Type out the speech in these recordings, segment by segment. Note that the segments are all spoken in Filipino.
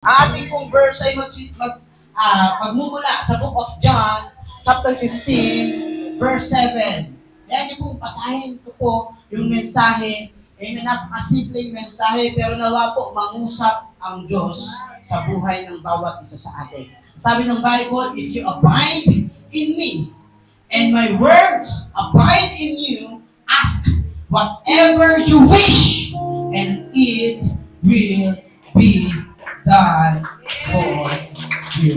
Ang ating pong verse ay magmumula sa Book of John, chapter 15, verse 7. Yan yung pong pasahin ko po yung mensahe. Amen, napakasimpleng mensahe, pero nawa po mangusap ang Diyos sa buhay ng bawat isa sa atin. Sabi ng Bible, if you abide in me, and my words abide in you, ask whatever you wish, and it will be done for you.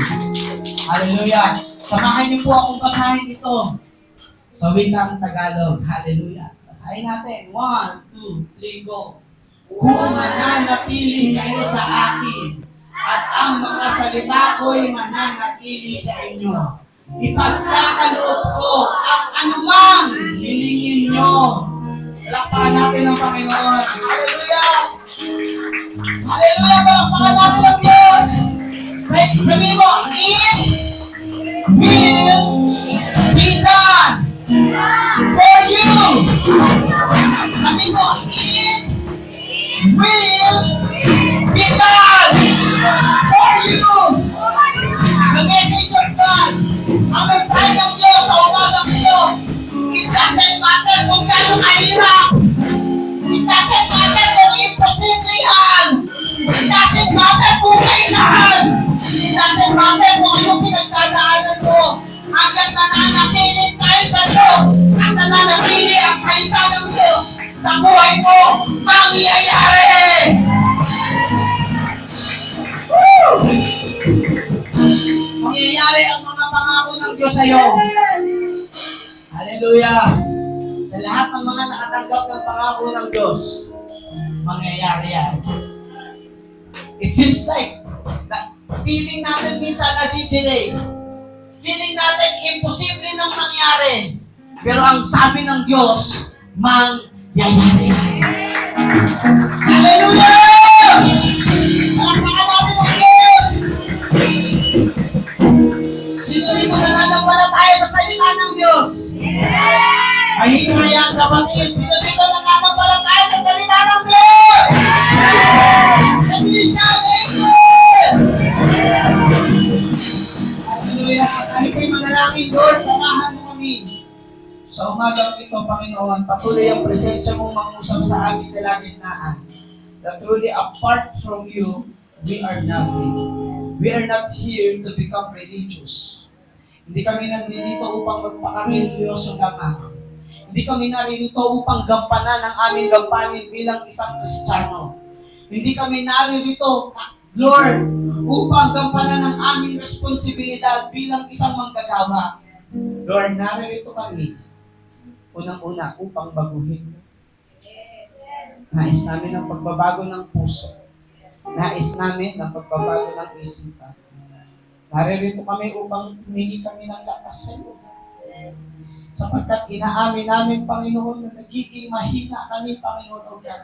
Hallelujah. Samahan niyo po akong basahin ito sa wikang Tagalog. Hallelujah. Basahin natin. 1, 2, 3, go. Kung mananatili kayo sa akin, at ang mga salita ko'y mananatili sa inyo, ipagkakaloob ko ang anumang hilingin nyo. Palakpakan natin ang Panginoon. Hallelujah! Hallelujah! Palakpakan natin ang Diyos! Sabi mo, it will be done for you! Sabi mo, it will be done for you! The message of God, ang mensahe ng Diyos sa umagang ito, it doesn't matter kung gano'ng mahirap. It doesn't matter kung imposible yan. It doesn't matter kung kailan. It doesn't matter kung anong pinagdadaanan mo. Hanggat nananatili tayo sa Diyos at nananatili ang salita ng Diyos sa buhay mo, mangyayari! Mangyayari ang mga pangako ng Diyos sa iyo. Hallelujah! Sa lahat ng mga nakatanggap ng pangako ng Diyos, mangyayari yan. It seems like feeling natin minsan nadidelay. Feeling natin imposible nang mangyari. Pero ang sabi ng Diyos, mangyayari yan. Hallelujah! Palakpakan natin ang Diyos! Sino rito nananampalataya sa salita ng Diyos? Mahina yan, kapatid. Sino dito nananampalataya sa salita ng Diyos? Hindi siya, amen! Hallelujah! Kami po'y manalangin, Lord, samahan mo kami. Sa umagang ito, Panginoon, patuloy ang presensya mong mangusap sa aming kalagitnaan. That truly apart from you, we are nothing. We are not here to become religious. Hindi kami nandito upang magpaka-religyoso lamang. Hindi kami naririto upang gampanan ang aming gampanin bilang isang Kristiyano. Hindi kami naririto, Lord, upang gampanan ang aming responsibilidad bilang isang manggagawa. Lord, naririto kami, unang-una, upang baguhin. Nais namin ang pagbabago ng puso. Nais namin ang pagbabago ng isipan. Naririto kami upang humingi kami ng lakas sa iyo. Sapagkat inaamin namin, Panginoon, na nagiging mahina kami, Panginoon, o God.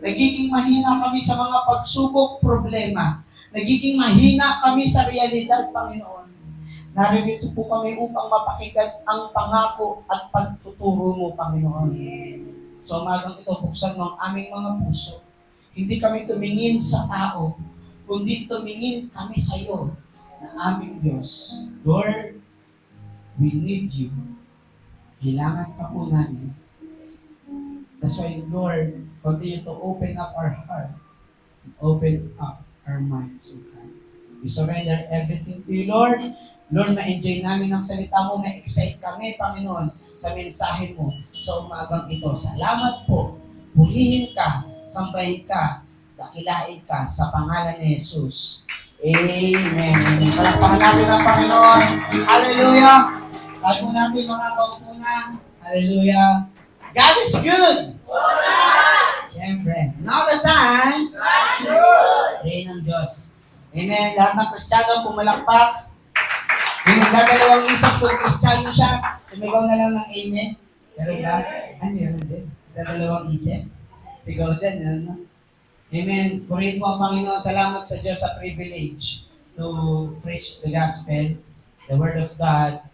Nagiging mahina kami sa mga pagsubok, problema. Nagiging mahina kami sa realidad, Panginoon. Naririto po kami upang mapakinggan ang pangako at pagtuturo mo, Panginoon. So, umagang ito, buksan mo ang aming mga puso. Hindi kami tumingin sa tao, kundi tumingin kami sa iyo, na aming Diyos. Lord, we need you. Kailangan ka po namin. That's why, Lord, continue to open up our heart, open up our minds, okay? We surrender everything to you, Lord. Lord, ma-enjoy namin ang salita mo, ma-excite kami, Panginoon, sa mensahe mo sa umagang ito. Salamat po. Purihin ka, sambahin ka, dakilain ka sa pangalan ni Jesus. Amen. Palakpakan natin ang Panginoon. Hallelujah. Bago natin mga kaupuna. Hallelujah. God is good. Siyempre. Now the time. Pray ng Diyos. Amen. Lahat ng Kristiyano pumalakpak. Yung nagdadalawang isip kung Kristiyano siya, tumigaw na lang ng amen. Pero ba? Ay, meron din. Nagdadalawang isip. Sigaw din. Ano? Amen. Purihin po ang Panginoon. Salamat sa Diyos sa privilege to preach the gospel, the word of God.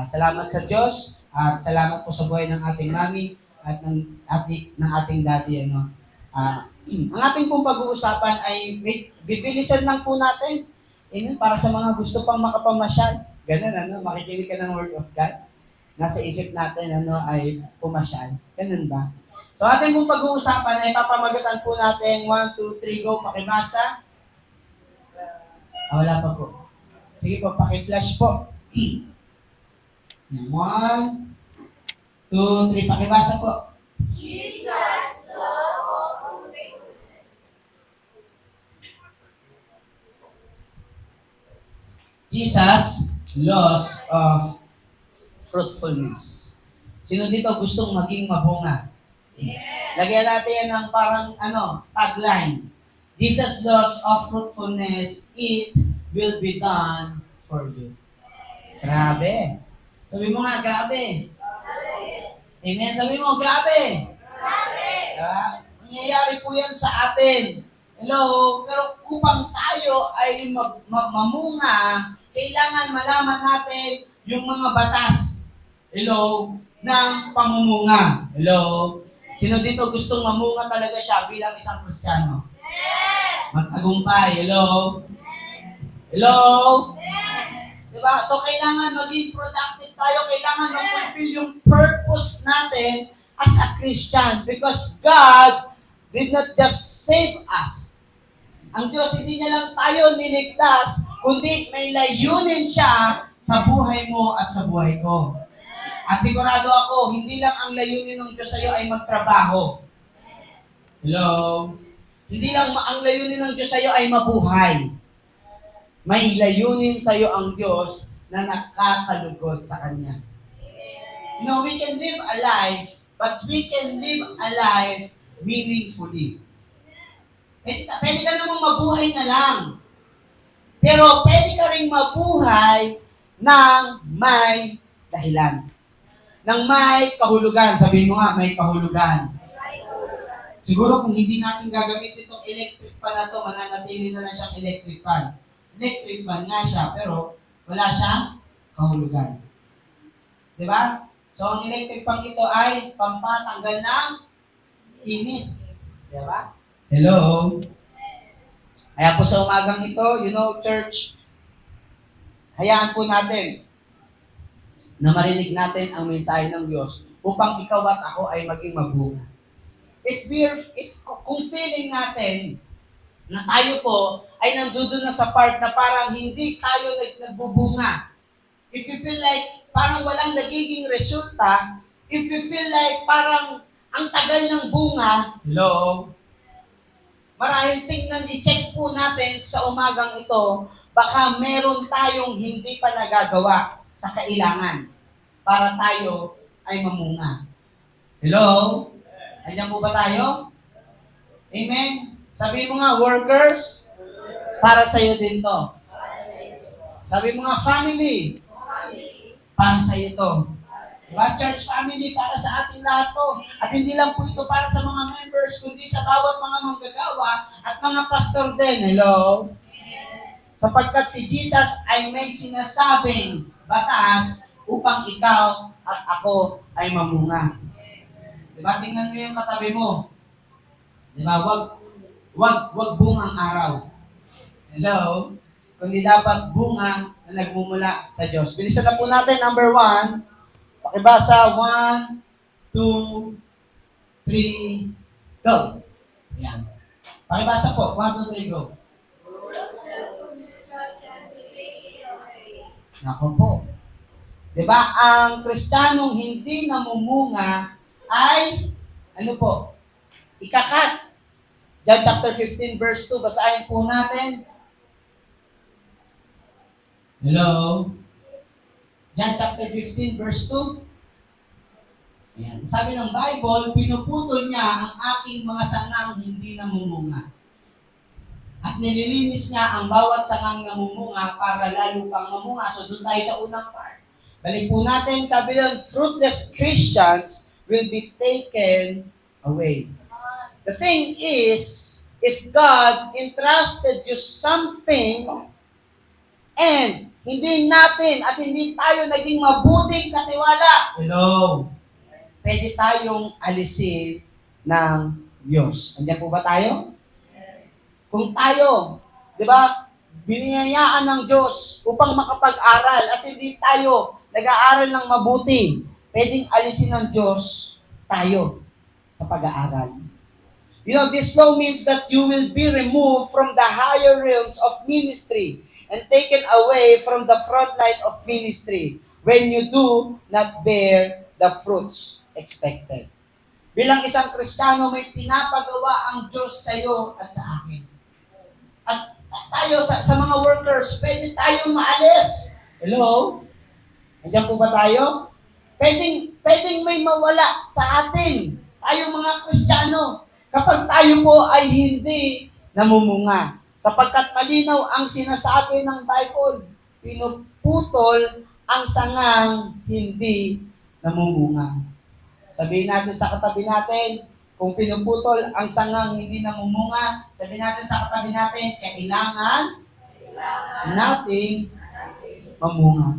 Salamat sa Diyos at salamat po sa buhay ng ating mami at ng ating daddy. Ang ating pong pag-uusapan ay bibilisan lang po natin. Amen? Para sa mga gusto pang makapamasyal. Ganun, makikinig ka ng Word of God. Nasa isip natin, ay pumasyal. Ganun ba? So, ating pong pag-uusapan ay papamagatan po natin. 1, 2, 3, go. Pakibasa. Wala pa po. Sige po, paki-flash po. 1, 2, 3, pakibasa po. Jesus, love of faithfulness. Jesus, laws of fruitfulness. Sino dito gustong maging mabunga? Yes. Lagyan natin yan ng parang tagline. Jesus' laws of fruitfulness, it will be done for you. Grabe. Sabi mo nga, grabe. Amen. Sabi mo, grabe. Nangyayari po yan sa atin. Hello? Pero upang tayo ay mamunga, kailangan malaman natin yung mga batas. Hello? Ng pamumunga. Hello? Sino dito gustong mamunga talaga siya bilang isang Kristiyano? Magtagumpay. Hello? Hello? Diba? So, kailangan maging productive tayo. Kailangan ma-fulfill yung purpose natin as a Christian because God did not just save us. Ang Diyos, hindi niya lang tayo niligtas, kundi may layunin siya sa buhay mo at sa buhay ko. At sigurado ako, hindi lang ang layunin ng Diyos sa iyo ay magtrabaho. Hello? Hindi lang ang layunin ng Diyos sa iyo ay mabuhay. May layunin sa iyo ang Diyos na nakakalugod sa Kanya. You know, we can live a life, but we can live a life meaningfully. Pwede ka namang mabuhay na lang. Pero pwede ka rin mabuhay ng may dahilan. Ng may kahulugan. Sabihin mo nga, may kahulugan. Siguro kung hindi natin gagamit itong electric fan na ito, mananatili na lang siyang electric fan. Electric fan nga siya, pero wala siyang kahulugan. Diba? So, ang electric fan ito ay pampatanggal ng init. Diba? Hello? Kaya po sa umagang ito, church, hayaan po natin na marinig natin ang mensahe ng Diyos upang ikaw at ako ay maging mabunga. Kung feeling natin na tayo po ay nandoon na sa part na parang hindi tayo nagbubunga, if you feel like parang walang nagiging resulta, if you feel like parang ang tagal ng bunga, hello? Maraming tingnan, i-check po natin sa umagang ito, baka meron tayong hindi pa nagagawa sa kailangan para tayo ay mamunga. Hello? Andiyan po ba tayo? Amen? Sabi mo nga, workers, para sa'yo din to. Sabi mo nga, family, para sa'yo to. Diba? Church family, para sa ating lahat to. At hindi lang po ito para sa mga members, kundi sa bawat mga manggagawa at mga pastor din. Hello? Sapagkat si Jesus ay may sinasabing batas upang ikaw at ako ay mamunga. Diba? Tingnan mo yung katabi mo. Diba? Wag bungang araw. Hello? Kundi dapat bunga na nagmumula sa Diyos. Bilisan na po natin, number 1. Pakibasa, 1, 2, 3, go. Yan. Pakibasa po, 1, 2, 3, go. Nako po. Diba, ang Kristiyanong hindi namumunga ay, ikakat. John chapter 15, verse 2, basahin po natin. Hello? John chapter 15, verse 2. Ayan. Sabi ng Bible, pinuputol niya ang aking mga sangang hindi namumunga. At nililinis niya ang bawat sangang namumunga para lalo pang mamunga. So doon tayo sa unang part. Balik po natin, sabi doon, fruitless Christians will be taken away. The thing is, if God entrusted you something and hindi natin at hindi tayo naging mabuting katiwala, hello, pwede tayong alisin ng Diyos. Andiyan po ba tayo? Kung tayo, di ba, biniyayaan ng Diyos upang makapag-aral at hindi tayo nag-aaral ng mabuti, pwedeng alisin ng Diyos tayo sa pag-aaral. You know, this law means that you will be removed from the higher realms of ministry and taken away from the front line of ministry when you do not bear the fruits expected. Bilang isang Kristiyano, may pinapagawa ang Diyos sa iyo at sa akin. At tayo, sa mga workers, pwede tayong maalis. Hello? Nandiyan po ba tayo? Pwedeng may mawala sa atin. Tayo mga Kristiyano. Kapag tayo po ay hindi namumunga. Sapagkat malinaw ang sinasabi ng Bible, pinuputol ang sangang hindi namumunga. Sabihin natin sa katabi natin, kung pinuputol ang sangang hindi namumunga, sabihin natin sa katabi natin, kailangan nating mamunga.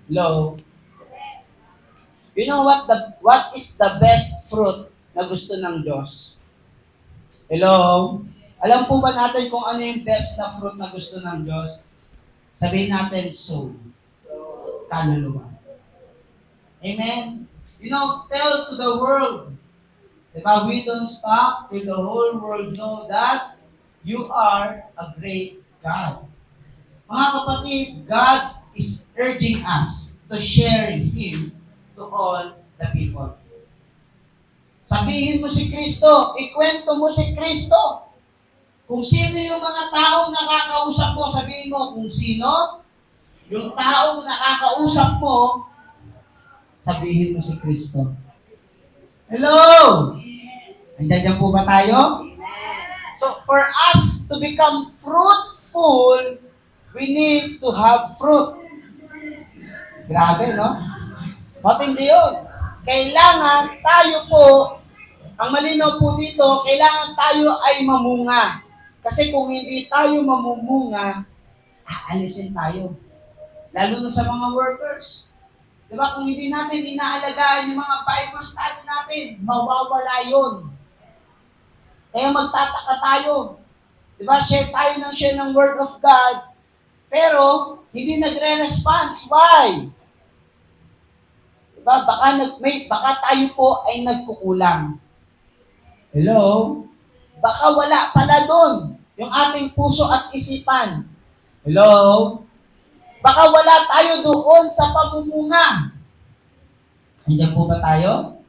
Hello? You know what is the best fruit na gusto ng Diyos? Hello? Alam po ba natin kung ano yung best na fruit na gusto ng Diyos? Sabihin natin, soul. Kaluluwa. Amen? You know, tell to the world. Diba? We don't stop till the whole world know that you are a great God. Mga kapatid, God is urging us to share Him to all the people. Sabihin mo si Kristo, ikwento mo si Kristo. Kung sino yung mga taong nakakausap mo, sabihin mo kung sino, yung taong nakakausap mo, sabihin mo si Kristo. Hello! Andiyan po ba tayo? So, for us to become fruitful, we need to have fruit. Grabe, no? Matindi yun. Kailangan tayo po, ang malinaw po dito, kailangan tayo ay mamunga. Kasi kung hindi tayo mamumunga, aalisin tayo. Lalo na sa mga workers. Diba? Kung hindi natin inaalagaan yung mga Bible study natin, mawawala yun. Kaya magtataka tayo. Diba? Share ng Word of God, pero hindi nagre-response. Why? Diba? Baka tayo po ay nagkukulang. Hello? Baka wala pala doon yung ating puso at isipan. Hello? Baka wala tayo doon sa pamumunga. Nandiyan po ba tayo?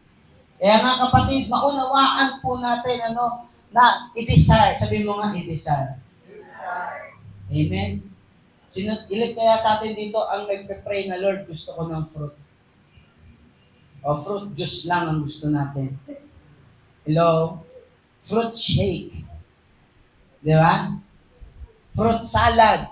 Kaya nga kapatid, maunawaan po natin na i-desire. Sabihin mo nga, i-desire. Amen? Ilan kaya sa atin dito ang nagpe-pray na, Lord, gusto ko ng fruit. O fruit juice lang ang gusto natin. Hello? Fruit shake. Di ba? Fruit salad.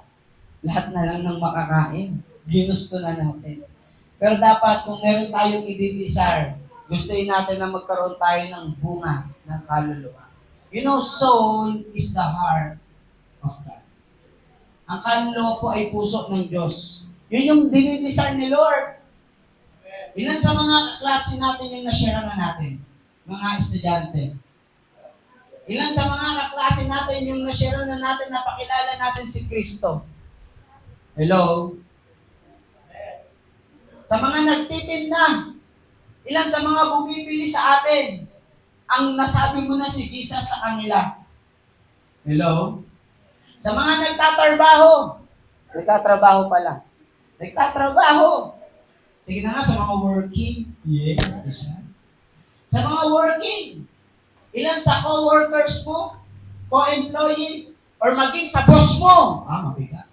Lahat na lang ng makakain. Ginusto na natin. Pero dapat kung meron tayong i-desire, gustuin natin na magkaroon tayo ng bunga ng kaluluwa. You know, soul is the heart of God. Ang kaluluwa po ay puso ng Diyos. Yun yung dinidesire ni Lord. Ilan sa mga klase natin yung na-share na natin? Mga estudyante. Ilan sa mga kaklase natin yung na-share na natin, napakilala natin si Kristo? Hello? Sa mga nagtitinda, ilan sa mga bumibili sa atin, ang nasabi mo na si Jesus sa kanila? Hello? Sa mga nagtatrabaho pala. Nagtatrabaho. Sige na nga, sa mga working. Yes, siya. Sa mga working, ilan sa co-workers mo, co-employee, or maging sa boss mo, mabigat,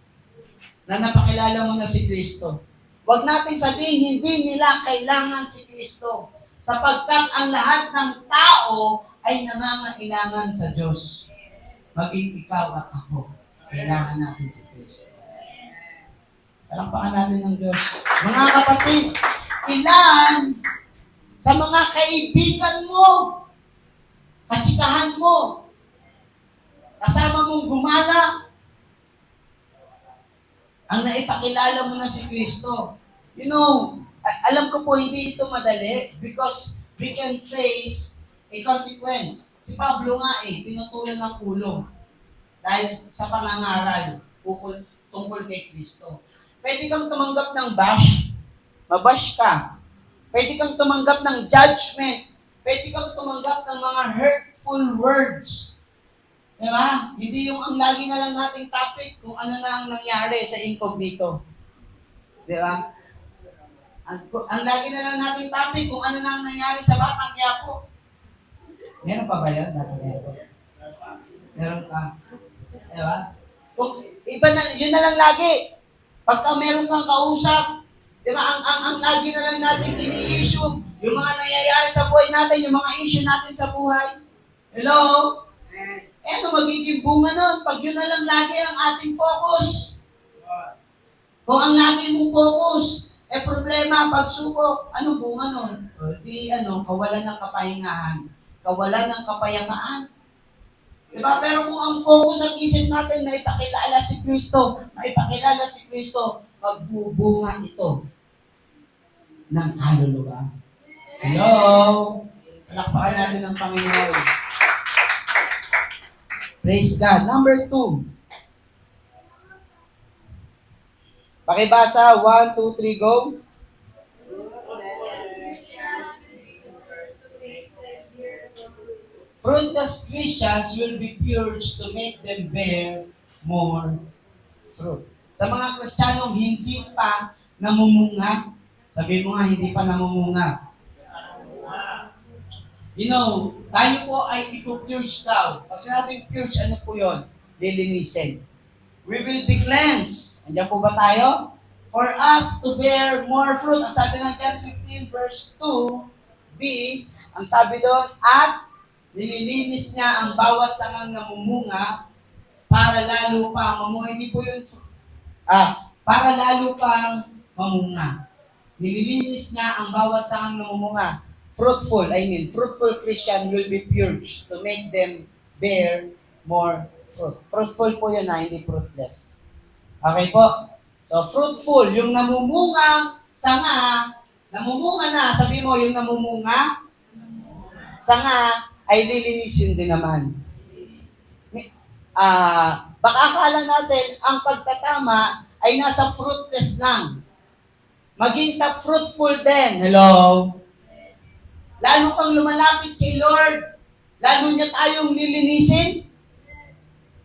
na napakilala mo na si Kristo. Huwag nating sabihin, hindi nila kailangan si Kristo, sapagkat ang lahat ng tao ay nangangailangan sa Diyos. Maging ikaw at ako, kailangan natin si Kristo. Palakpakan natin ng Diyos. Mga kapatid, ilan sa mga kaibigan mo, katsikahan mo, kasama mong gumala, ang naipakilala mo na si Kristo. You know, alam ko po hindi ito madali because we can face A consequence. Si Pablo nga pinutulan ng ulo dahil sa pangangaral tungkol kay Kristo. Pwede kang tumanggap ng bash, mabash ka. Pwede kang tumanggap ng judgment. Pwede kang tumanggap ng mga hurtful words. Diba? Hindi yung ang lagi na lang nating topic kung ano na ang nangyari sa incognito. Diba? Ang lagi na lang nating topic kung ano na ang nangyari sa Batang Quiapo. Meron pa ba yun? Meron pa. Diba? Kung iba na, yun na lang lagi. Pagka meron kang kausap, diba, ang lagi na lang natin ini-issue, yung mga nangyayari sa buhay natin, yung mga issue natin sa buhay. Hello? Ano magiging bunga nun? Pag yun na lang lagi ang ating focus. Kung ang lagi mong focus, problema, pagsubok, anong bunga nun? Kawalan ng kapahingahan, kawalan ng kapayapaan. Diba? Pero kung ang focus ang isip natin na ipakilala si Kristo, magbubunga ito ng kaluluwa. Hello? Palakpakan natin ang Panginoon. Praise God. Number 2. Pakibasa. 1, 2, 3, go. Fruitless Christians will be purged to make them bear more fruit. Sa mga Kristiyanong hindi pa namumunga, sabihin mo nga, hindi pa namumunga. Tayo po ay ipupurge daw. Pag sinabing purge, ano po yun? Lilinisin. We will be cleansed. Andiyan po ba tayo? For us to bear more fruit. Ang sabi ng John 15 verse 2b, ang sabi doon, at nililinis niya ang bawat sangang namumunga para lalo pa mamunga. Hindi po yun, para lalo pang mamunga. Nililinis niya ang bawat sangang namumunga. Fruitful Christian will be purged to make them bear more fruit. Fruitful po yun hindi fruitless. Okay po? So, fruitful, yung namumunga sanga, namumunga na, sabi mo, yung namumunga sanga, ay lilinisin din naman. Baka akala natin, ang pagtatama ay nasa fruitless lang. Maging sa fruitful din. Hello? Lalo kang lumalapit kay Lord, lalo niya tayong lilinisin.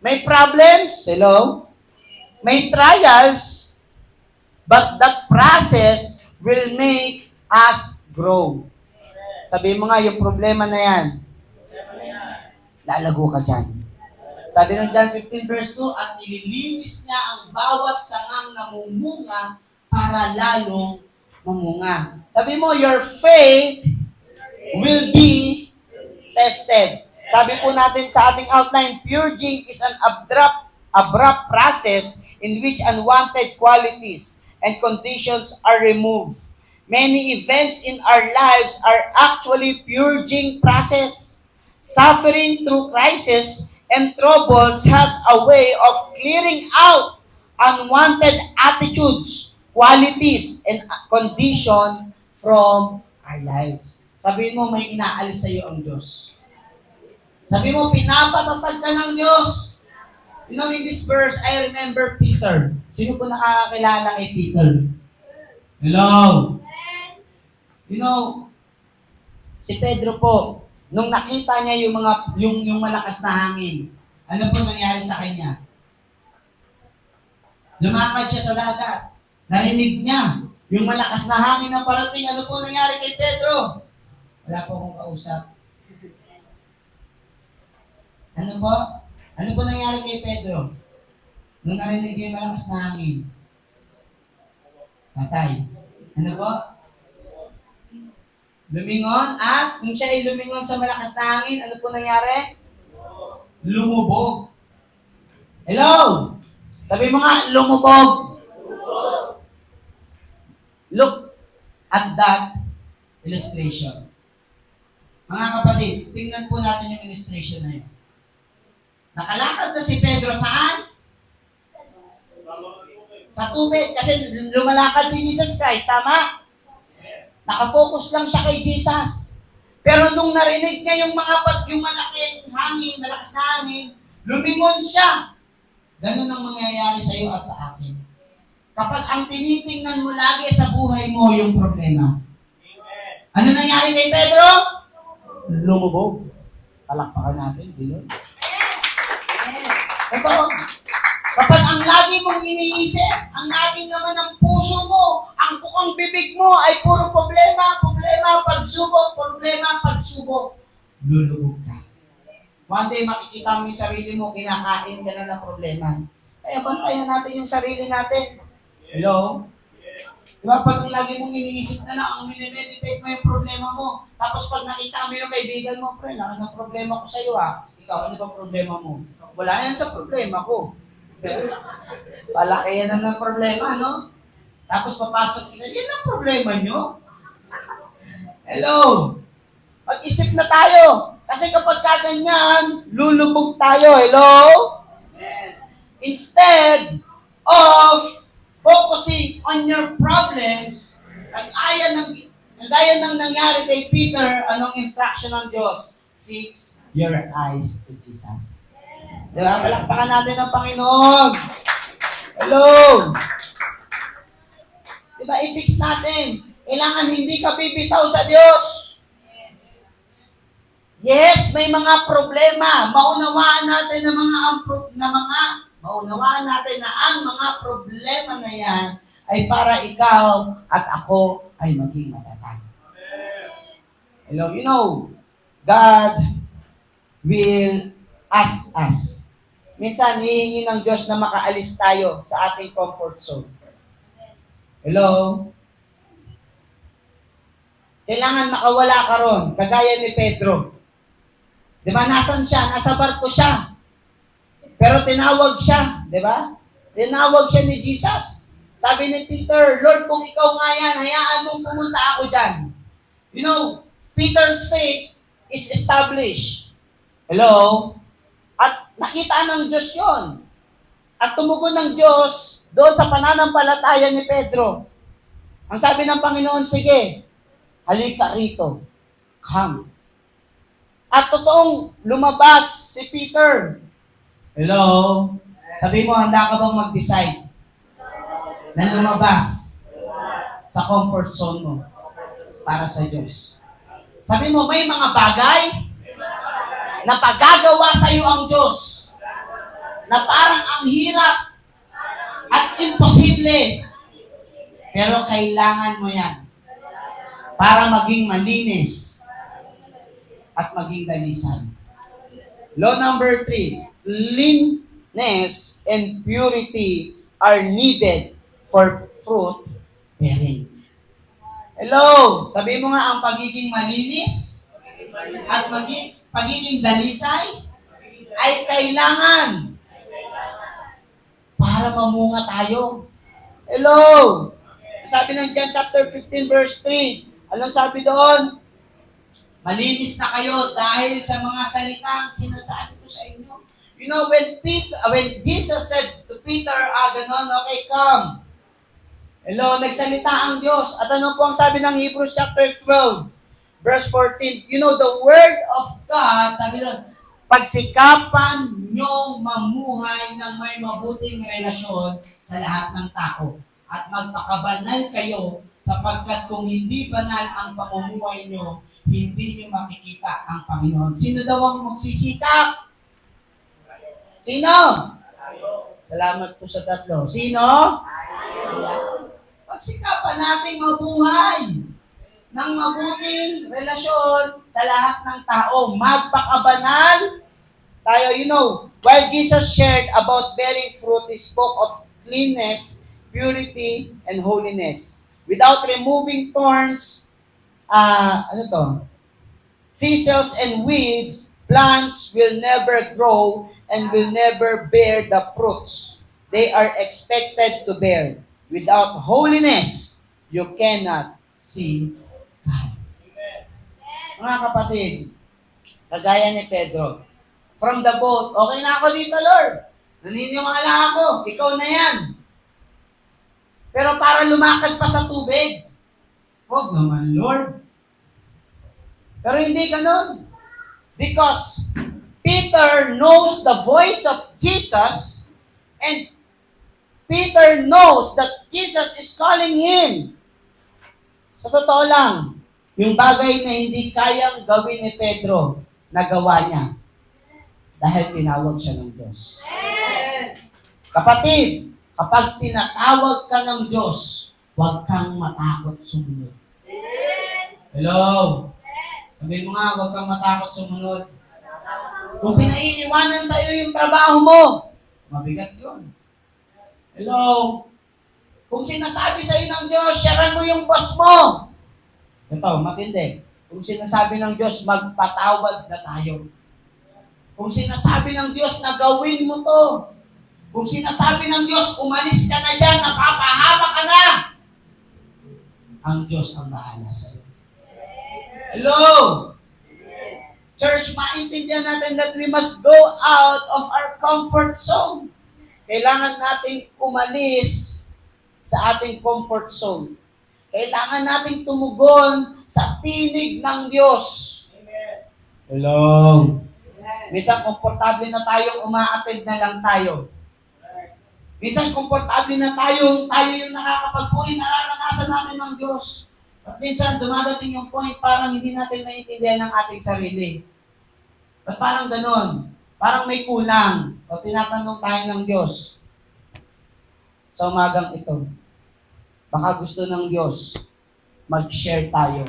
May problems, hello? May trials, but that process will make us grow. Sabi mo nga, yung problema na yan, lalago ka dyan. Sabi ng John 15 verse 2, at nililinis niya ang bawat sangang namumunga para lalong mamunga. Sabi mo, your faith will be tested. Sabi po natin sa ating outline, purging is an abrupt process in which unwanted qualities and conditions are removed. Many events in our lives are actually purging process. Suffering through crisis and troubles has a way of clearing out unwanted attitudes, qualities, and condition from our lives. Sabihin mo, may inaalis sa iyo ang Diyos. Sabihin mo, pinapatatag ka ng Diyos. In this verse, I remember Peter. Sino po nakakakilala kay Peter? Hello? Si Pedro po, nung nakita niya yung malakas na hangin, ano po nangyari sa kanya? Lumakad siya sa dagat. Narinig niya yung malakas na hangin na parating. Ano po nangyari kay Pedro? Wala po akong kausap. Ano po nangyari kay Pedro? Nung narinig yung malakas na hangin. Patay. Ano po? Lumingon at kung siya ay lumingon sa malakas na hangin, ano po nangyari? Lumubog. Hello? Sabi mo nga, lumubog. Look at that illustration. Mga kapatid, tingnan po natin yung illustration na yun. Nakalakad na si Pedro saan? Sa tubig. Kasi lumalakad si Jesus Christ. Tama? Nakafocus lang siya kay Jesus. Pero nung narinig niya yung yung malaking hangin, malakas na hangin, lumingon siya. Ganun ang mangyayari sa iyo at sa akin. Kapag ang tinitingnan mo lagi sa buhay mo yung problema. Ano nangyari kay Pedro? Lumubog. Palakpakan natin, sino? Ito, kapag ang lagi mong iniisip, ang lagi naman ng puso mo, ang bukang bibig mo ay puro problema, pagsubok, lulubog ka. One day makikita mo yung sarili mo, kinakain ka na ng problema. Kaya bantayan natin yung sarili natin. Hello? Diba, pag lagi mong iniisip na lang, ang minimeditate mo yung problema mo, tapos pag nakita mo yung kaibigan mo, pre, laki ng problema ko sa'yo Ikaw, ano ba problema mo? Wala yan sa problema ko. Palaki yan ng problema, no? Tapos papasok isa, yan ang problema nyo? Hello? Mag-isip na tayo. Kasi kapag kaganyan, lulubog tayo. Hello? Instead of focusing on your problems, kagaya ng nangyari kay Peter, anong instruction ng Diyos? Fix your eyes to Jesus. Diba? Palakpakan natin ang Panginoon. Hello? Diba? I-fix natin. Kailangan hindi ka bibitaw sa Diyos. Yes, may mga problema. Maunawaan natin na ang mga problema na yan ay para ikaw at ako ay maging matatag. Hello, you know, God will ask us. Minsan, hihingi ng Diyos na makaalis tayo sa ating comfort zone. Hello? Kailangan makawala ka ron, kagaya ni Pedro. Di ba, nasan siya? Nasa barko siya. Pero tinawag siya, di ba? Tinawag siya ni Jesus. Sabi ni Peter, Lord, kung ikaw nga yan, hayaan mong pumunta ako dyan. You know, Peter's faith is established. Hello? At nakita ng Diyos yon. At tumugon ng Diyos doon sa pananampalataya ni Pedro. Ang sabi ng Panginoon, sige, halika rito. Come. At totoong lumabas si Peter. Hello? Sabi mo, handa ka bang mag-decide na lumabas sa comfort zone mo para sa Diyos? Sabi mo, may mga bagay na pagagawa sa iyo ang Diyos na parang ang hirap at imposible. Pero kailangan mo yan para maging malinis at maging dalisan. Law number 3, cleanness and purity are needed for fruit bearing. Hello! Sabi mo nga, ang pagiging malinis at pagiging dalisay ay kailangan para mamunga tayo. Hello! Sabi ng John chapter 15 verse 3, anong sabi doon? Malinis na kayo dahil sa mga salitang sinasabi ko sa inyo. You know, when Jesus said to Peter, ganon, okay, come. Hello, nagsalita ang Diyos. At ano po ang sabi ng Hebrews chapter 12, verse 14? You know, the word of God, sabi doon, pagsikapan nyo mamuhay ng may mabuting relasyon sa lahat ng tao. At magpakabanal kayo sapagkat kung hindi banal ang pamumuhay nyo, hindi nyo makikita ang Panginoon. Sino daw ang magsisikap? Sino? Salamat po sa tatlo. Sino? Pagsikapan natin mabuhay ng mabuting relasyon sa lahat ng tao. Magpakabanal tayo. You know, while Jesus shared about bearing fruit, He spoke of cleanness, purity, and holiness. Without removing thorns, thistles and weeds, plants will never grow and will never bear the fruits they are expected to bear. Without holiness, you cannot see God. Mga kapatid, kagaya ni Pedro, from the boat, okay na ako dito, Lord. Naniniwala ako, ikaw na yan. Pero para lumakad pa sa tubig, huwag naman, Lord. Pero hindi ganun. Because Peter knows the voice of Jesus and Peter knows that Jesus is calling him. Sa totoo lang, yung bagay na hindi kayang gawin ni Pedro, nagawa niya. Dahil tinawag siya ng Diyos. Kapatid, kapag tinatawag ka ng Diyos, huwag kang matakot sumunod. Hello? Sabihin mo nga, huwag kang matakot sumunod. Kung pinainiwanan sa iyo yung trabaho mo, mabigat yun. Hello? Kung sinasabi sa iyo ng Diyos, sharean mo yung boss mo. Ito, matindi. Kung sinasabi ng Diyos, magpatawad na tayo. Kung sinasabi ng Diyos na gawin mo to, kung sinasabi ng Diyos, umalis ka na dyan, napapahama ka na, ang Diyos ang bahala sa iyo. Hello? Church, maintindihan natin that we must go out of our comfort zone. Kailangan nating umalis sa ating comfort zone. Kailangan nating tumugon sa tinig ng Diyos. Hello? Minsan, komportable na tayo, uma-attend na lang tayo. Minsan, komportable na tayo yung nakakapagpuri, nararanasan natin ng Diyos. At minsan, dumadating yung point, parang hindi natin naiintindihan ang ating sarili. At parang ganon. Parang may kulang. O tinatanong tayo ng Diyos. Sa umagang ito, baka gusto ng Diyos, mag-share tayo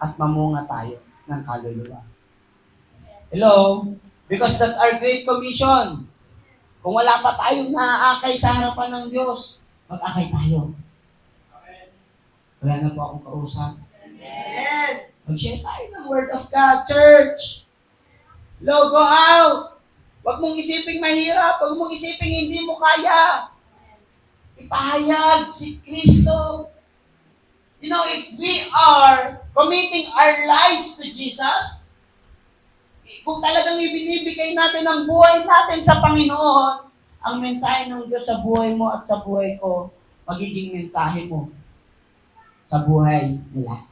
at mamunga tayo ng kaluluwa. Hello? Because that's our great commission. Kung wala pa tayong naaakay sa harapan ng Diyos, mag-akay tayo. Wala na po akong kausap. Mag-share tayo ng Word of God, church. Hello, go out. Huwag mong isiping mahirap. Huwag mong isiping hindi mo kaya. Ipahayag si Kristo. You know, if we are committing our lives to Jesus, kung talagang ibinibigay natin ang buhay natin sa Panginoon, ang mensahe ng Diyos sa buhay mo at sa buhay ko, magiging mensahe mo sa buhay nila.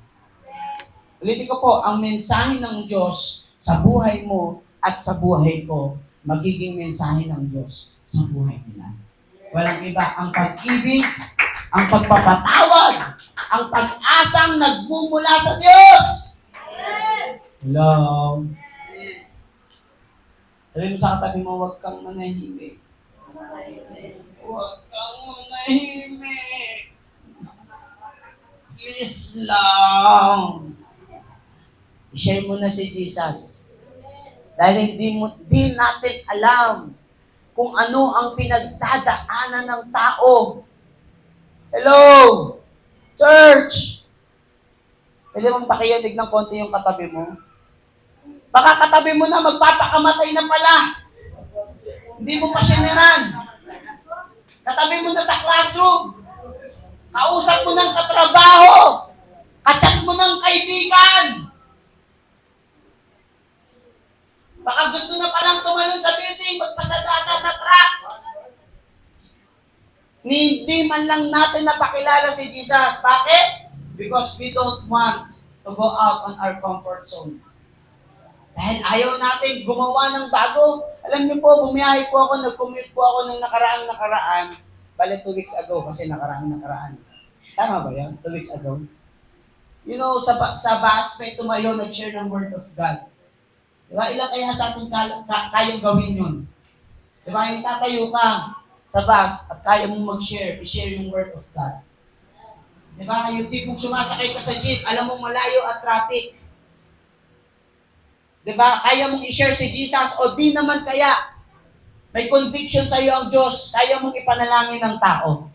Ulitin ko po, ang mensahe ng Diyos sa buhay mo at sa buhay ko, magiging mensahe ng Diyos sa buhay nila. Walang iba, ang pag-ibig, ang pagpapatawad, ang pag-asang nagmumula sa Diyos. Hello? Sabi mo sa katabi mo, huwag kang manahimik. Huwag kang manahimik. Please lang. I-share mo na si Jesus. Dahil di natin alam kung ano ang pinagdadaanan ng tao. Hello? Church! Pwede mong pakiyanig ng konti yung katabi mo? Baka katabi mo na, magpapakamatay na pala. Hindi mo pa sineran. Katabi mo na sa classroom. Kausap mo ng katrabaho. Kachat mo ng kaibigan. Baka gusto na palang tumalon sa building, magpasadasa sa truck. Hindi man lang natin napakilala si Jesus. Bakit? Because we don't want to go out on our comfort zone. Dahil ayaw natin gumawa ng bago. Alam niyo po, bumiyahe po ako, nag-commute po ako nung nakaraan. Bale, 2 weeks ago, kasi nakaraan. Tama ba yan? 2 weeks ago. You know, sa bus, may tumayo, nag-share ng Word of God. Diba? Ilan kaya sa atin kayang gawin yun? Diba? Yung tatayo ka sa bus at kaya mong mag-share, i-share yung Word of God. Diba? Yung tipong sumasakay ka sa jeep, alam mong malayo at traffic. Diba? Kaya mong i-share si Jesus o di naman kaya. May conviction sa iyo ang Diyos. Kaya mong ipanalangin ng tao.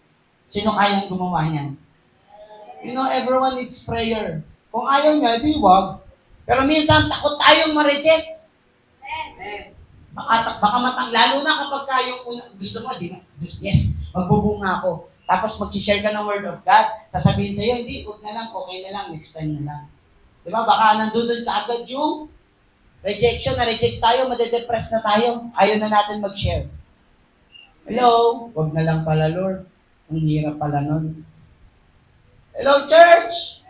Sino kayang gumawa niyan? You know, everyone needs prayer. Kung ayaw niya, di wag. Pero minsan, takot tayong ma-reject. Baka lalo na kapag kayong gusto mo, yes, magbubunga ako. Tapos mag-share ka ng Word of God. Sasabihin sa iyo, hindi, huwag na lang, okay na lang, next time na lang. Diba? Baka nandun ka agad yung rejection, na-reject tayo, madedepress na tayo. Ayaw na natin mag-share. Hello? Huwag na lang pala, Lord. Ang hirap pala nun. Hello, church?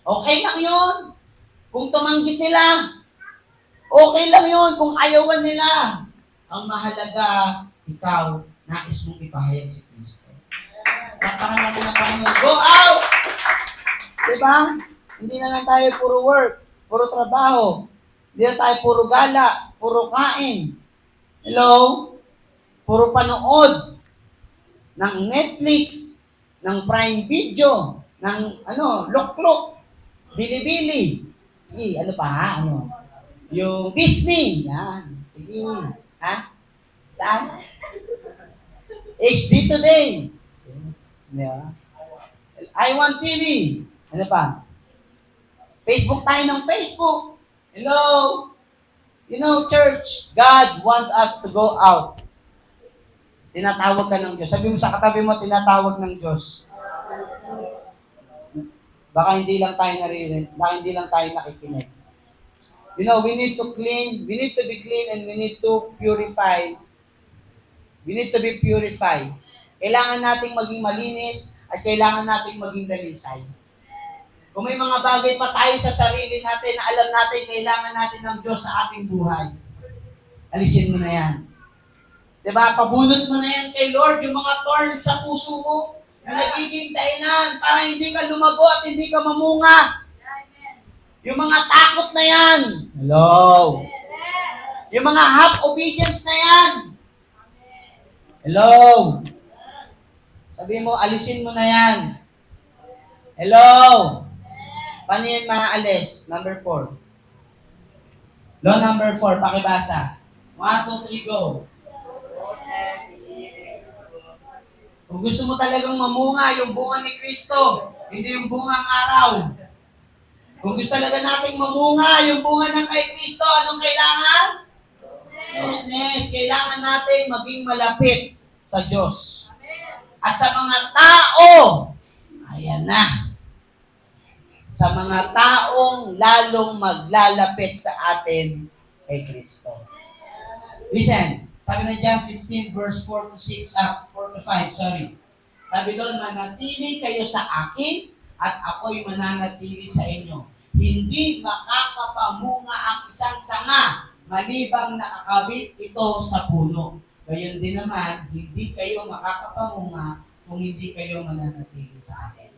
Okay lang yun. Kung tumanggi sila, okay lang yun kung ayawan nila. Ang mahalaga, ikaw, nais mong ipahayag si Kristo. Tapakan natin ang Panginoon. Go out! Diba? Hindi na lang tayo puro work, puro trabaho. Hindi na tayo puro gala, puro kain. Hello? Puro panood ng Netflix, ng Prime Video, ng Look-Look, Bili-Bili. Sige, ano pa ha? Yung Disney. Yan. Sige. Ha? Saan? HD Today. Yes. Yeah. I Want TV. Ano pa? Facebook tayo ng Facebook. Hello? You know, church, God wants us to go out. Tinatawag ka ng Diyos. Sabi mo sa katabi mo, tinatawag ng Diyos. Baka hindi lang tayo naririnig, baka hindi lang tayo nakikinig. You know, we need to be clean, and we need to purify. We need to be purified. Kailangan nating maging malinis at kailangan nating maging dalisay. Kung may mga bagay pa tayo sa sarili natin na alam natin kailangan natin ng Diyos sa ating buhay, alisin mo na yan. Diba? Pabunot mo na yan kay Lord, yung mga thorns sa puso mo na nagiging dahilan para hindi ka lumago at hindi ka mamunga. Yung mga takot na yan. Hello. Yung mga half obedience na yan. Hello. Sabi mo, alisin mo na yan. Hello. Paano yan maaalis? Number 4. Law number 4, pakibasa. 1, 2, 3, go. Kung gusto mo talagang mamunga, yung bunga ni Kristo, hindi yung bungang araw. Kung gusto talaga nating mamunga, yung bunga ng kay Kristo, anong kailangan? Closeness. Kailangan natin maging malapit sa Diyos. At sa mga tao, ayan na. Sa mga taong lalong maglalapit sa atin kay Kristo. Listen, sabi na John 15 verse 4 to 5, Sabi doon, manatili kayo sa akin at ako'y mananatili sa inyo. Hindi makakapamunga ang isang sanga malibang nakakabit ito sa puno. Gayon din naman, hindi kayo makakapamunga kung hindi kayo mananatili sa akin.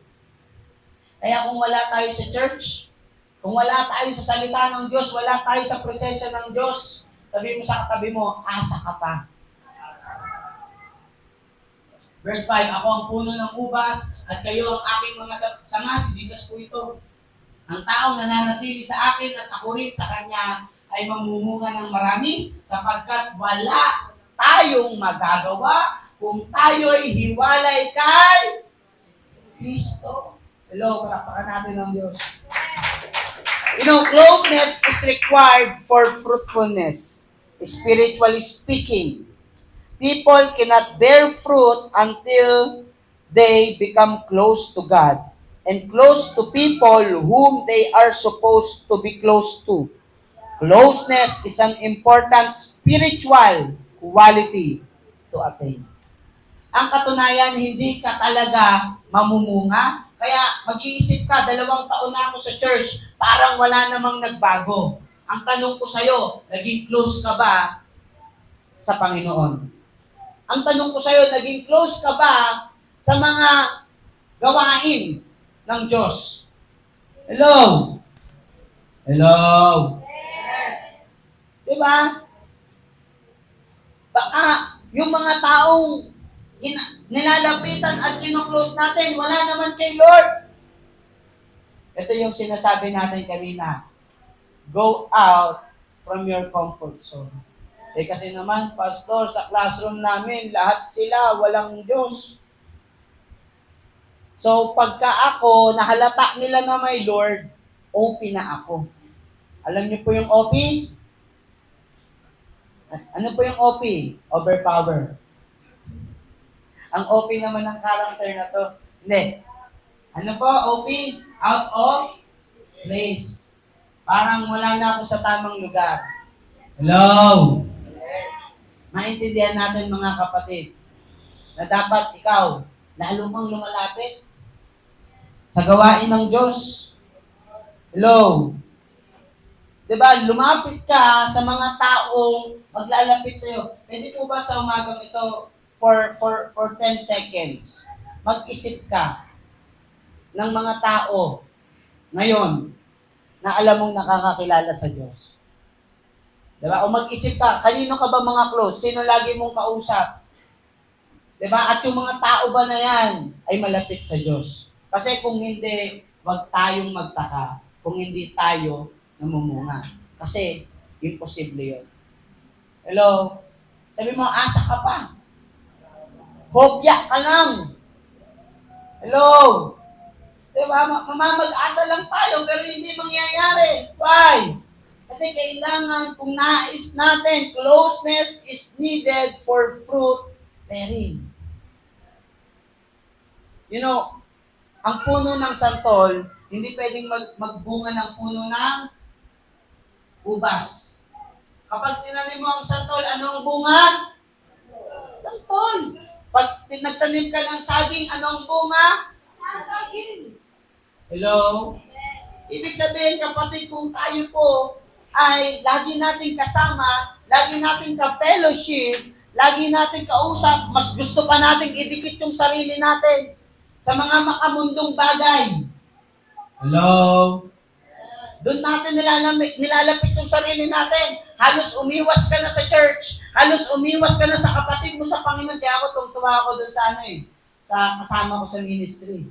Kaya kung wala tayo sa church, kung wala tayo sa salita ng Diyos, wala tayo sa presensya ng Diyos, sabi mo sa katabi mo, asa ka pa. Verse 5, ako ang puno ng ubas at kayo ang aking mga sanga, si Jesus po ito. Ang taong nananatili sa akin at ako rin sa kanya ay mamumunga ng marami sapagkat wala tayong magagawa kung tayo'y hiwalay kay Kristo. Hello, palakpakan natin ng Diyos. You know, closeness is required for fruitfulness, spiritually speaking. People cannot bear fruit until they become close to God and close to people whom they are supposed to be close to. Closeness is an important spiritual quality to attain. Ang katunayan, hindi ka talaga mamumunga. Kaya mag-iisip ka, 2 taon na ako sa church, parang wala namang nagbago. Ang tanong ko sa'yo, naging close ka ba sa Panginoon? Ang tanong ko sa'yo, naging close ka ba sa mga gawain ng Diyos? Hello? Hello? Diba? Baka yung mga taong nilalapitan at kino-close natin, wala naman kay Lord. Ito yung sinasabi natin kanina. Go out from your comfort zone. Kasi naman, pastor, sa classroom namin, lahat sila walang Diyos. So, pagka ako, nahalata nila na may Lord, OP na ako. Alam niyo po yung OP? Ano po yung OP? Overpower. Ang OP naman ng character na to, hindi. Ano po, OP? Out of place. Parang wala na ako sa tamang lugar. Hello? Maintindihan natin mga kapatid na dapat ikaw lalo kang lumalapit sa gawain ng Diyos. Hello? Diba, lumapit ka sa mga taong maglalapit sa'yo. Pwede po ba sa umagang ito, for 10 seconds, mag-isip ka ng mga tao ngayon na alam mong nakakakilala sa Diyos. Diba? O mag-isip ka, kanino ka ba mga close? Sino lagi mong kausap? Diba? At yung mga tao ba na yan ay malapit sa Diyos? Kasi kung hindi, wag tayong magtaka kung hindi tayo namumunga. Kasi, imposible yun. Hello? Sabi mo, asa ka pa. Hopya ka lang. Hello? Diba? Mamamag-asa lang tayo pero hindi mangyayari. Why? Kasi kailangan, kung nais natin, closeness is needed for fruit bearing. You know, ang puno ng santol, hindi pwedeng magbunga ng puno ng ubas. Kapag tinanim mo ang santol, anong bunga? Santol. Pag nagtanim ka ng saging, anong bunga? Saging. Hello? Ibig sabihin, kapatid, kung tayo po ay lagi nating kasama, lagi nating ka-fellowship, lagi nating kausap, mas gusto pa nating idikit yung sarili natin sa mga makamundong bagay. Hello? Doon natin nilalapit yung sarili natin. Halos umiwas ka na sa church. Halos umiwas ka na sa kapatid mo sa Panginoon. Kaya ako tuwa ako doon sa sa kasama ko sa ministry.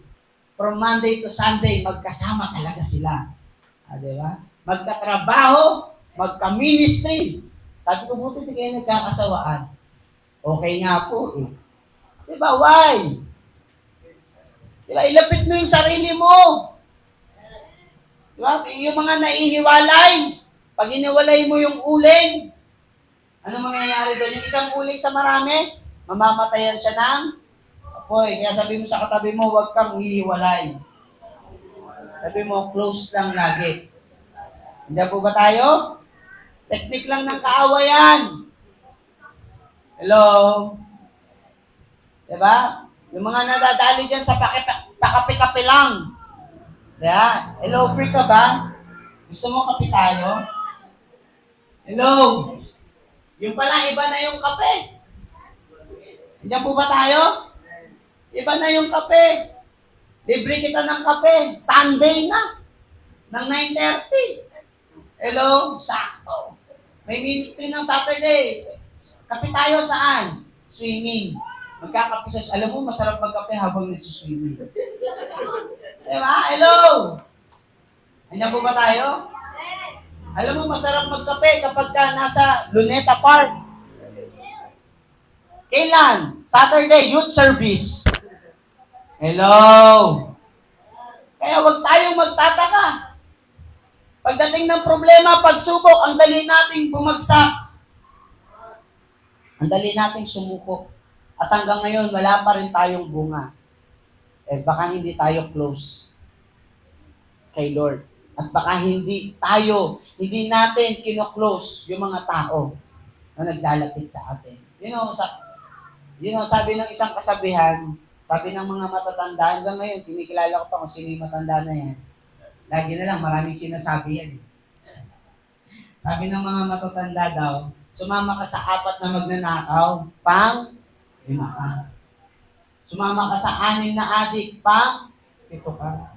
From Monday to Sunday, magkasama talaga sila. Di ba? Magkatrabaho, magka-ministry. Sabi ko, buti di kayo nagkakasawaan. Okay nga po eh. Di ba? Why? Di ba? Ilapit mo yung sarili mo. Di ba? Yung mga naihiwalay, pag iniwalay mo yung uling, ano mangyayari doon? Yung isang uling sa marami, mamamatayan siya ng apoy. Kaya sabi mo sa katabi mo, huwag kang hihiwalay. Sabi mo, close lang lagi. Hindi po ba tayo? Teknik lang ng kaawayan. Hello? Diba? Yung mga nadadali dyan sa pakapi-kapi lang. Diba? Hello, free ka ba? Gusto mo kape tayo? Hello? Yung pala, iba na yung kape. Hindi po ba tayo? Iba na yung kape. Libre kita ng kape. Sunday na. Ng 9:30. Hello? Sakto. May ministry ng Saturday. Kape tayo saan? Swimming. Magkakape sa... Alam mo, masarap magkape habang nagsuswimming. Diba? Hello? Andiyan po ba tayo? Alam mo, masarap magkape kapag ka nasa Luneta Park. Kailan? Saturday, youth service. Hello? Kaya wag tayong magtataka. Pagdating ng problema, pagsubok, ang dali nating bumagsak. Ang dali nating sumuko. At hanggang ngayon, wala pa rin tayong bunga. Baka hindi tayo close kay Lord. At baka hindi natin kino-close yung mga tao na naglalapit sa atin. Sabi ng isang kasabihan, sabi ng mga matatanda, hanggang ngayon, kinikilala ko pa kung sino yung matanda na yan. Lagi na lang, maraming sinasabi yan. Sabi ng mga matatanda daw, sumama ka sa 4 na magnanakaw, pang 5 ka. Sumama ka sa 6 na adik, pang 7 ka.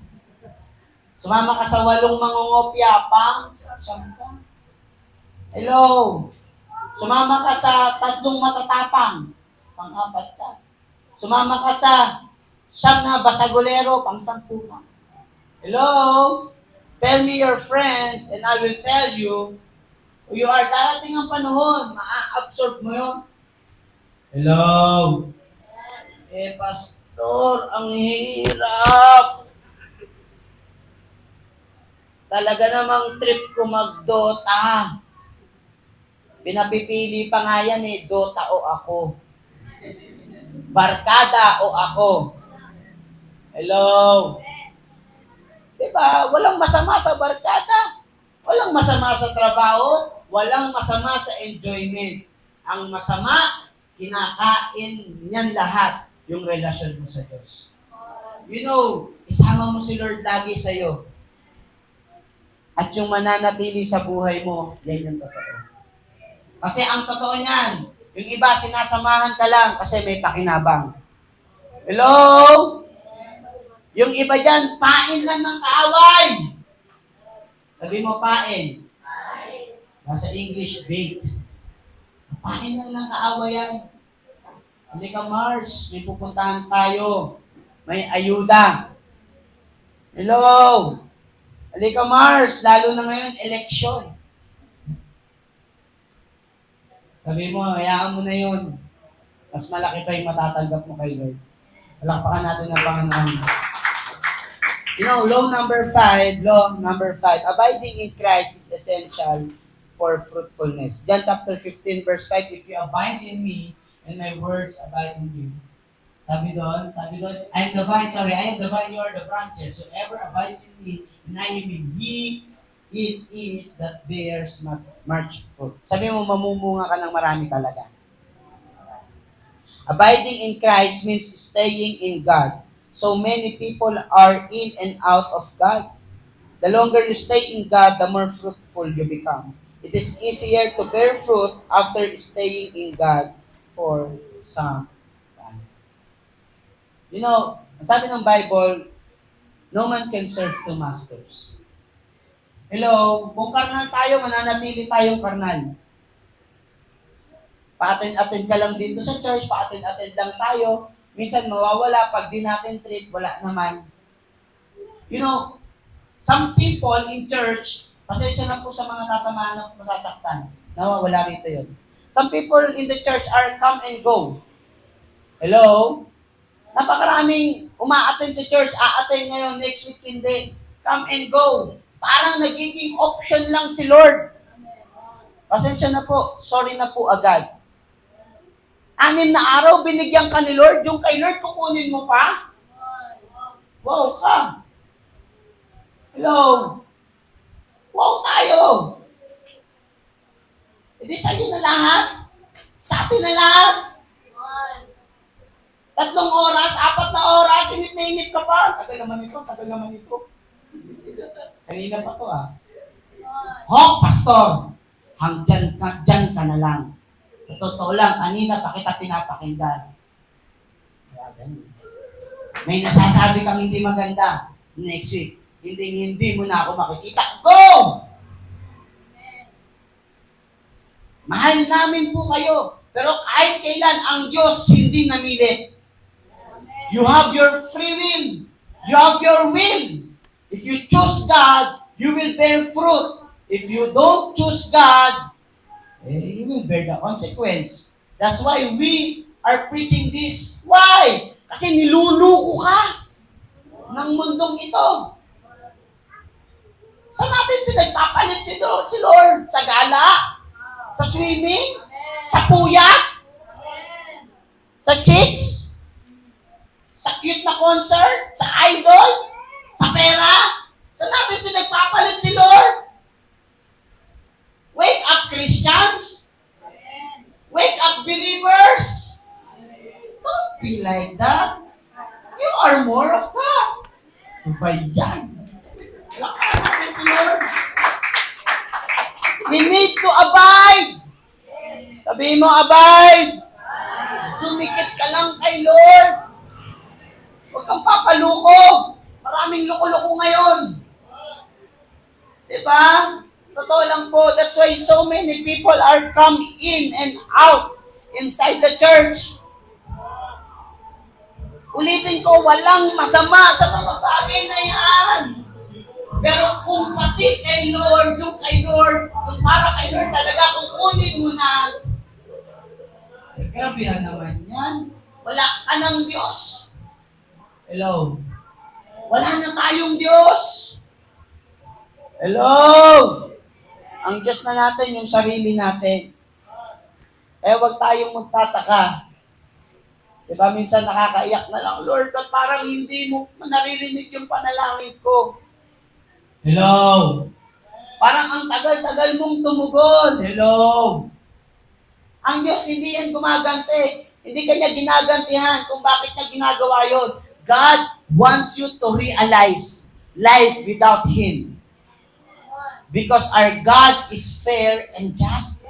Sumama ka sa 8 mangungopya, pang 9 ka. Hello? Sumama ka sa 3 matatapang, pang 4 ka. Sumama ka sa 9 na basagolero, pang 10 ka. Hello? Tell me your friends and I will tell you who you are. Darating ang panahon, ma-absorb mo yun. Hello? Pastor, ang hirap. Talaga namang trip ko mag-Dota. Pinapipili pa nga yan Dota o ako. Barkada o ako. Hello? Diba? Walang masama sa barkada. Walang masama sa trabaho. Walang masama sa enjoyment. Ang masama, kinakain niyan lahat yung relasyon mo sa Diyos. Isama mo si Lord lagi sa'yo. at yung mananatili sa buhay mo, yan yung totoo. Kasi ang totoo niyan, yung iba sinasamahan ka lang kasi may pakinabang. Hello? Yung iba dyan, pain lang ng kaaway. Sabi mo, pain. Nasa English, bait. Pain lang ng kaaway yan. Halika Mars, may pupuntahan tayo. May ayuda. Hello? Halika Mars, lalo na ngayon, election. Sabi mo, hayaan mo na yun. Mas malaki pa yung matatanggap mo kay Lord. Palakpakan natin ang Panginoon. You know, law number 5, abiding in Christ is essential for fruitfulness. John chapter 15, verse 5, if you abide in me, and my words abide in you. Sabi doon, I am the vine, you are the branches. Whoever abides in me, and I am in he, it is that bears much fruit. Sabi mo, mamumunga ka ng marami talaga. Abiding in Christ means staying in God. So many people are in and out of God. The longer you stay in God, the more fruitful you become. It is easier to bear fruit after staying in God for some time. You know, sabi ng Bible, no man can serve two masters. Hello, kung karnal tayo, mananatili tayong karnal. Pa-attend ka lang dito sa church, pa-attend lang tayo. Minsan mawawala, pag di natin treat, wala naman. You know, some people in church, pasensya na po sa mga tatamaan at masasaktan. Nawawala rito yun. Some people in the church are come and go. Hello? Napakaraming uma-attend sa church, a-attend ngayon, next week hindi. Come and go. Parang nagiging option lang si Lord. Pasensya na po, sorry na po agad. 6 na araw, binigyan ka ni Lord, yung kay Lord, kukunin mo pa? Wow ka. Hello? Wow tayo. Hindi sa'yo na lahat. Sa atin na lahat. 3 oras, 4 na oras, init na init ka pa. Tagal naman ito. Kanina pa to Hok, pastor. Hanggang dyan ka na lang. Sa totoo lang, kanina pa kita pinapakinggan. May nasasabi kang hindi maganda. Next week, hindi mo na ako makikita. Go! Mahal namin po kayo. Pero kahit kailan ang Diyos hindi namilit. You have your free will. You have your will. If you choose God, you will bear fruit. If you don't choose God, you will bear the consequence. That's why we are preaching this. Why? Kasi niluluko ka ng mundong ito. Saan natin pinagpapalit si Lord? Sa gala? Sa swimming? Sa puyat? Sa chicks? Sa cute na concert? Sa idol? Sa pera? Saan natin pinagpapalit si Lord? Wake up, Christians! Wake up, believers! Don't be like that. You are more of God. Ano ba yan? Lakas natin si Lord. We need to abide. Sabihin mo, abide. Tumikit ka lang kay Lord. Huwag kang papaluko. Maraming luko-luko ngayon. Diba? Totoo lang po. That's why so many people are come in and out inside the church. Ulitin ko, walang masama sa mga bagay na yan. Pero kung pati kay Lord, yung para kay Lord talaga, kukunin mo na. Ay, grabe naman yan. Wala ka ng Diyos. Hello? Wala na tayong Diyos. Hello? Ang Diyos na natin, yung sarili natin. Kaya huwag tayong magtataka. Diba, minsan nakakaiyak na lang, Lord, at parang hindi mo naririnig yung panalangin ko. Hello? Parang ang tagal-tagal mong tumugon. Hello? Ang Diyos, hindi yan gumaganti. Hindi kanya ginagantihan kung bakit niya ginagawa yon. God wants you to realize life without Him. Because our God is fair and just.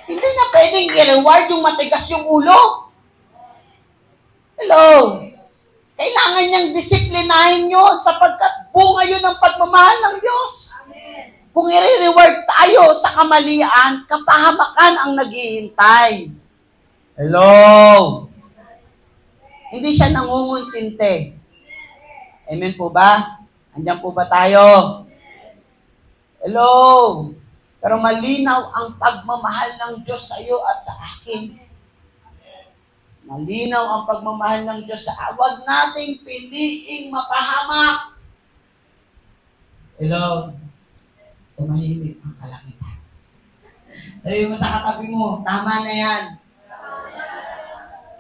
Hindi na pwedeng i-reward yung matigas yung ulo. Hello? Kailangan niyang disiplinahin yun sapagkat bunga yun ng pagmamahal ng Diyos. Kung i-reward tayo sa kamalian, kapahamakan ang naghihintay. Hello? Hindi siya nangungunsinte. Amen po ba? Andiyan po ba tayo? Hello? Pero malinaw ang pagmamahal ng Diyos sa iyo at sa akin. Malinaw ang pagmamahal ng Diyos sa huwag nating piliing mapahamak. Hello? Tumahimik ang kalangitan. Sabi mo sa katabi mo, tama na yan.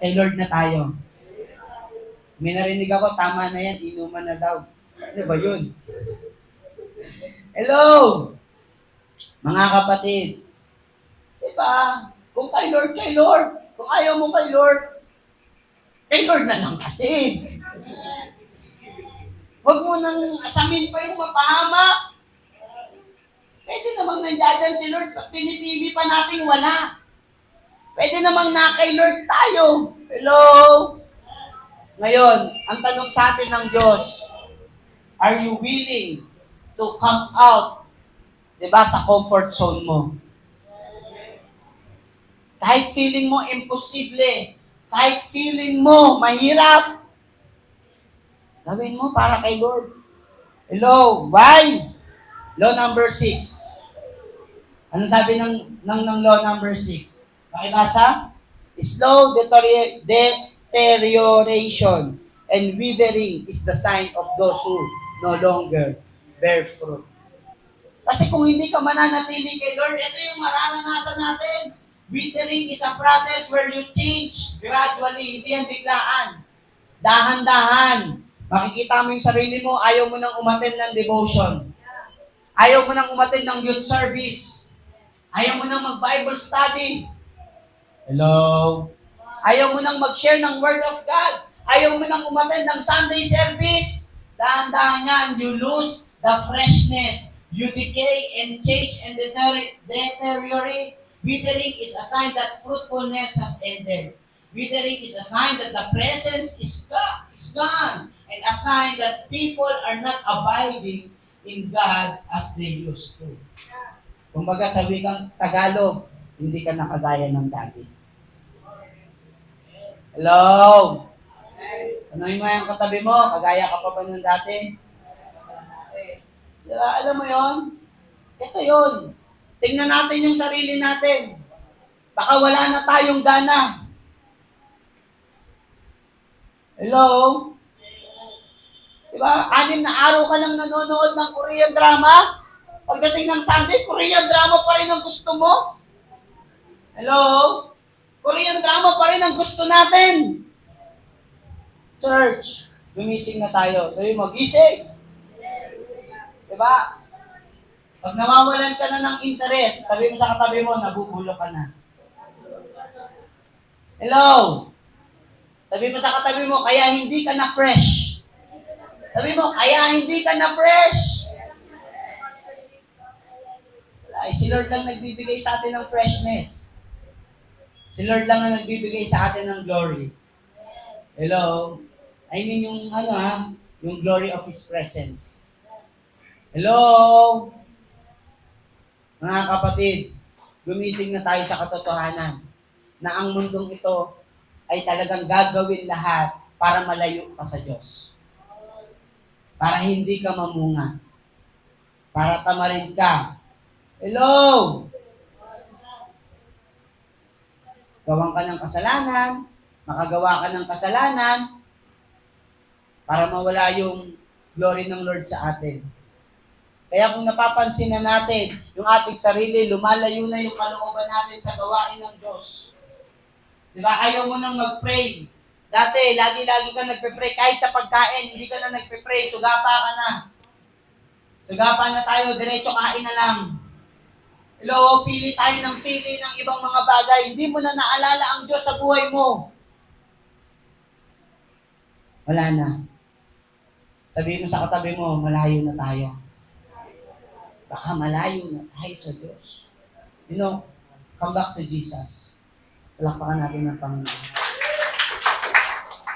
Kay Lord na tayo. May narinig ako, tama na yan, inuman na daw. Ano ba yun? Hello? Mga kapatid. Diba? Kung kay Lord, kay Lord. Kung ayaw mo kay Lord na lang kasi. Huwag mo nang asamin pa yung mapahama. Pwede namang nandiyan si Lord, pinipili pa natin wala. Pwede namang na kay Lord tayo. Hello? Ngayon, ang tanong sa atin ng Diyos, are you willing to come out, diba, sa comfort zone mo? Kahit feeling mo imposible, kahit feeling mo mahirap, gawin mo para kay Lord. Hello? Why? Law number 6. Ano sabi ng law number 6? Pakibasa? Slow deterioration and withering is the sign of those who no longer bear fruit. Kasi kung hindi ka mananatili kay Lord, ito yung mararanasan natin. Withering is a process where you change gradually, hindi yan biglaan. Dahan-dahan. Makikita mo yung sarili mo, ayaw mo nang umattend ng devotion. Ayaw mo nang umattend ng youth service. Ayaw mo nang mag-Bible study. Hello? Ayaw mo nang mag-share ng Word of God. Ayaw mo nang umattend ng Sunday service. Dahan-dahan yan, you lose the freshness. You decay and change and deteriorate. Withering is a sign that fruitfulness has ended. Withering is a sign that the presence is gone. And a sign that people are not abiding in God as they used to. Kumbaga sa wikang Tagalog, hindi ka nakagaya ng dati. Hello? Tanungin mo yung katabi mo, kagaya ka pa ba ng dati? Diba? Alam mo yon? Ito yon. Tingnan natin yung sarili natin. Baka wala na tayong gana. Hello? Diba? 6 na araw ka lang nanonood ng Korean drama. Pagdating ng Sunday, Korean drama pa rin ang gusto mo. Hello? Korean drama pa rin ang gusto natin. Church, gumising na tayo. Sabi mo, gising. Diba? Pag nawawalan ka na ng interest, sabi mo sa katabi mo, nabubulo ka na. Hello? Sabi mo sa katabi mo, kaya hindi ka na fresh. Sabi mo, kaya hindi ka na fresh. Wala, si Lord lang nagbibigay sa atin ng freshness. Si Lord lang ang nagbibigay sa atin ng glory. Hello? I mean yung yung glory of His presence. Hello? Mga kapatid, gumising na tayo sa katotohanan na ang mundong ito ay talagang gagawin lahat para malayo ka sa Diyos. Para hindi ka mamunga. Para tamarin ka. Hello? Gawang ka ng kasalanan, makagawa ka ng kasalanan, para mawala yung glory ng Lord sa atin. Kaya kung napapansin na natin yung ating sarili, lumalayo na yung kalooban natin sa gawain ng Diyos. Diba? Ayaw mo nang mag-pray. Dati, lagi-lagi ka nagpe-pray. Kahit sa pagkain, hindi ka na nagpe-pray. Sugapa ka na. Sugapa na tayo. Diretso kain na lang. Hello, pili tayo ng pili ng ibang mga bagay. Hindi mo na naalala ang Diyos sa buhay mo. Wala na. Sabihin mo sa katabi mo, malayo na tayo. baka malayo na tayo sa Diyos. You know, come back to Jesus. Palakpakan natin ng Panginoon.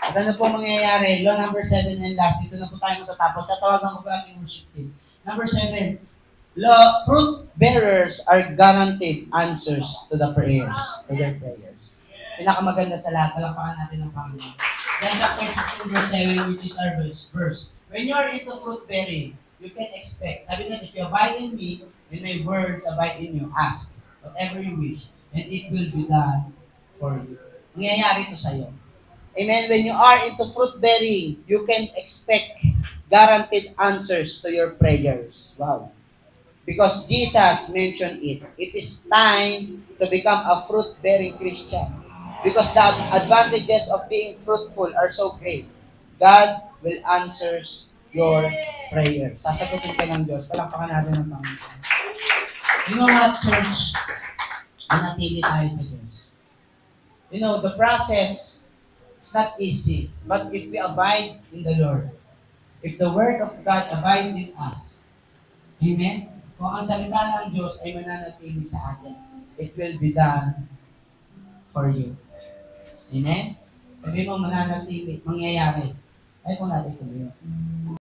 At ano po mangyayari? Law number 7 and last. Dito na po tayo matatapos. Tatawagan ko po ating worship team. Number 7, fruit bearers are guaranteed answers to the prayers, to their prayers. Pinakamaganda sa lahat, palakpakan natin ng Panginoon. John chapter 15 verse 7, which is our verse. When you are into fruit bearing, you can expect. Sabi nga, if you abide in me, and my words abide in you, ask whatever you wish, and it will be done for you. Mangyayari ito sa iyo. Amen? When you are into fruit bearing, you can expect guaranteed answers to your prayers. Wow. Because Jesus mentioned it. It is time to become a fruit-bearing Christian. Because the advantages of being fruitful are so great. God will answer your prayer. Sasagutin ka ng Diyos. Palakpakan natin ng Panginoon. You know what, church? Manatili tayo sa Diyos. You know, the process, it's not easy. But if we abide in the Lord, if the Word of God abide in us, amen? Kung ang salita ng Diyos ay mananatili sa atin, it will be done for you. Amen? Sabi mo mananatili, mangyayari. Ay po natin ito.